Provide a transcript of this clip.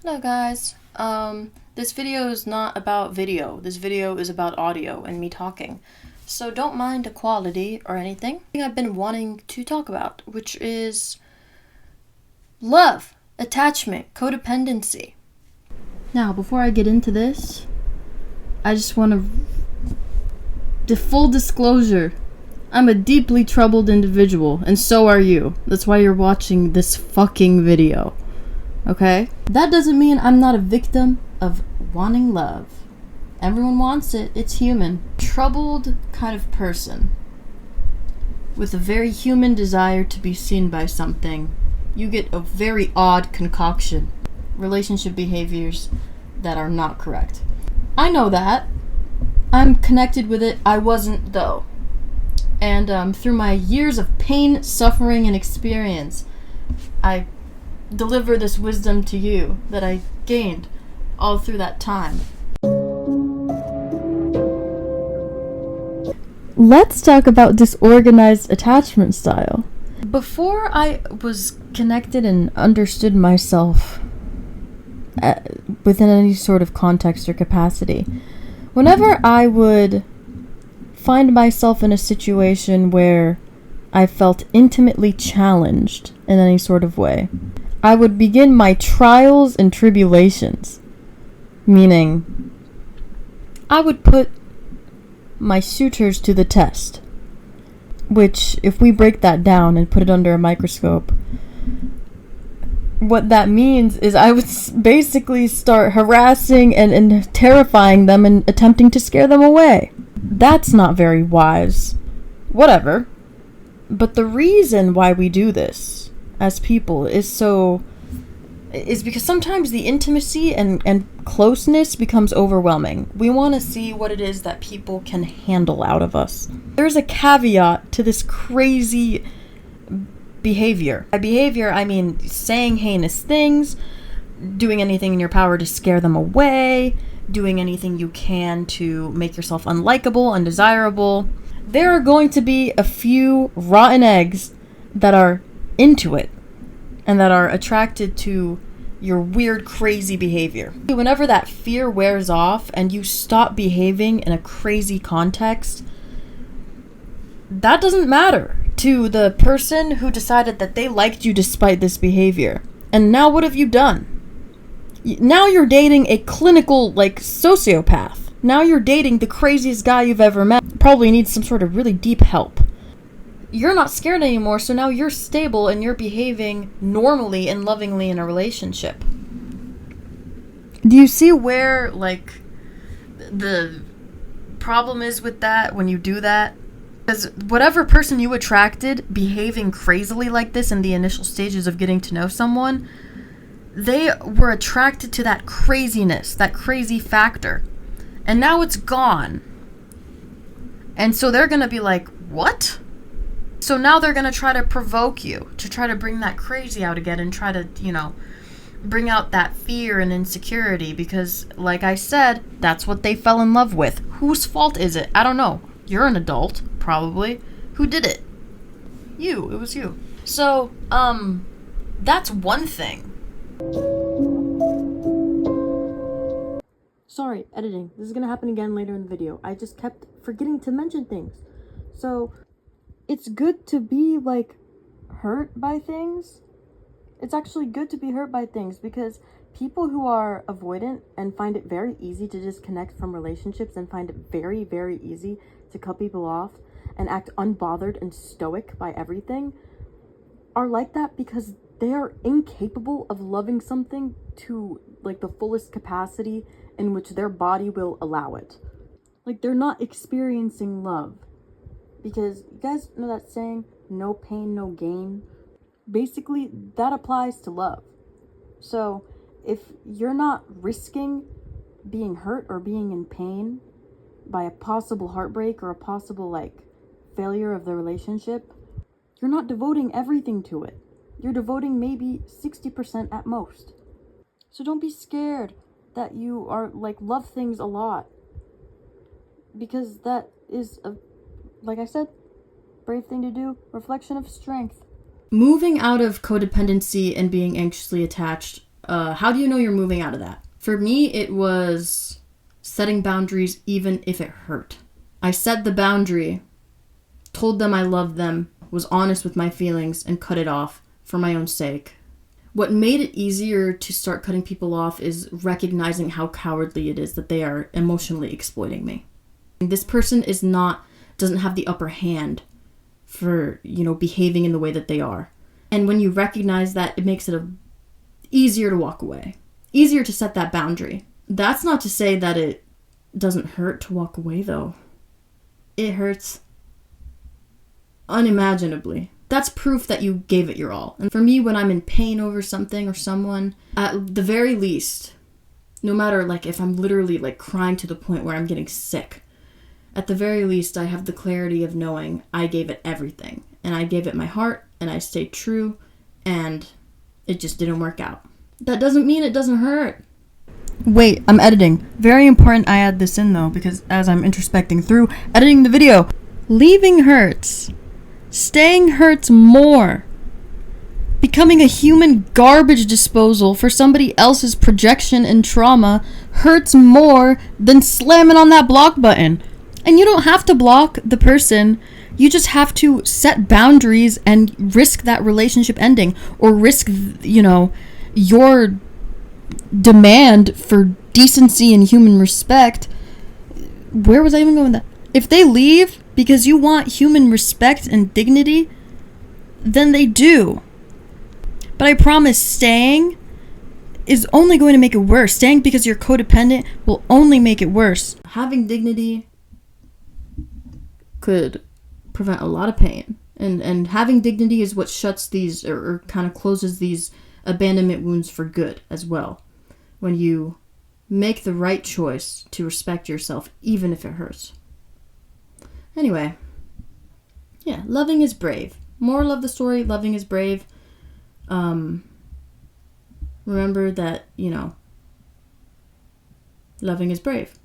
Hello guys. This video is not about video. This video is about audio and me talking. So don't mind the quality or anything. I've been wanting to talk about, which is love, attachment, codependency. Now, before I get into this, I just want to the full disclosure. I'm a deeply troubled individual, and so are you. That's why you're watching this fucking video. Okay? That doesn't mean I'm not a victim of wanting love. Everyone wants it. It's human. Troubled kind of person with a very human desire to be seen by something. You get a very odd concoction. Relationship behaviors that are not correct. I know that. I'm connected with it. I wasn't, though. And through my years of pain, suffering, and experience, I deliver this wisdom to you that I gained all through that time. Let's talk about disorganized attachment style. Before I was connected and understood myself within any sort of context or capacity, whenever I would find myself in a situation where I felt intimately challenged in any sort of way, I would begin my trials and tribulations, meaning I would put my suitors to the test, which, if we break that down and put it under a microscope, what that means is I would basically start harassing and terrifying them and attempting to scare them away. That's not very wise. Whatever. But the reason why we do this as people is because sometimes the intimacy and closeness becomes overwhelming. We want to see what it is that people can handle out of us. There's a caveat to this crazy behavior. By behavior, I mean saying heinous things, doing anything in your power to scare them away, doing anything you can to make yourself unlikable, undesirable. There are going to be a few rotten eggs that are into it and that are attracted to your weird, crazy behavior. Whenever that fear wears off and you stop behaving in a crazy context, that doesn't matter to the person who decided that they liked you despite this behavior. And now what have you done? Now you're dating a clinical, sociopath. Now you're dating the craziest guy you've ever met. Probably needs some sort of really deep help. You're not scared anymore, so now you're stable and you're behaving normally and lovingly in a relationship. Do you see where, the problem is with that when you do that? Because whatever person you attracted behaving crazily like this in the initial stages of getting to know someone, they were attracted to that craziness, that crazy factor. And now it's gone. And so they're going to be like, what? So now they're going to try to provoke you, to try to bring that crazy out again and try to, bring out that fear and insecurity. Because, like I said, that's what they fell in love with. Whose fault is it? I don't know. You're an adult, probably. Who did it? You. It was you. So, that's one thing. Sorry, editing. This is gonna happen again later in the video. I just kept forgetting to mention things. So, it's good to be, hurt by things. It's actually good to be hurt by things because people who are avoidant and find it very easy to disconnect from relationships and find it very, very easy to cut people off and act unbothered and stoic by everything are like that because they are incapable of loving something to, the fullest capacity in which their body will allow it. They're not experiencing love. Because, you guys know that saying, no pain, no gain? Basically, that applies to love. So, if you're not risking being hurt or being in pain by a possible heartbreak or a possible, failure of the relationship, you're not devoting everything to it. You're devoting maybe 60% at most. So don't be scared that you are, love things a lot. Because that is, like I said, brave thing to do, reflection of strength. Moving out of codependency and being anxiously attached How do you know you're moving out of that? For me, it was setting boundaries even if it hurt. I set the boundary, told them I loved them, was honest with my feelings, and cut it off for my own sake. What made it easier to start cutting people off is recognizing how cowardly it is that they are emotionally exploiting me. This person doesn't have the upper hand for, behaving in the way that they are. And when you recognize that, it makes it easier to walk away, easier to set that boundary. That's not to say that it doesn't hurt to walk away, though. It hurts unimaginably. That's proof that you gave it your all. And for me, when I'm in pain over something or someone, at the very least, no matter if I'm literally crying to the point where I'm getting sick, at the very least, I have the clarity of knowing I gave it everything. And I gave it my heart, and I stayed true, and it just didn't work out. That doesn't mean it doesn't hurt. Wait, I'm editing. Very important I add this in, though, because as I'm introspecting through editing the video, leaving hurts. Staying hurts more. Becoming a human garbage disposal for somebody else's projection and trauma hurts more than slamming on that block button. And you don't have to block the person. You just have to set boundaries and risk that relationship ending, or risk, your demand for decency and human respect. Where was I even going with that? If they leave because you want human respect and dignity, then they do. But I promise, staying is only going to make it worse. Staying because you're codependent will only make it worse. Having dignity could prevent a lot of pain. And having dignity is what shuts these, or kind of closes these abandonment wounds for good as well. When you make the right choice to respect yourself, even if it hurts. Anyway, yeah, loving is brave. Moral of the story, loving is brave. Remember that, loving is brave.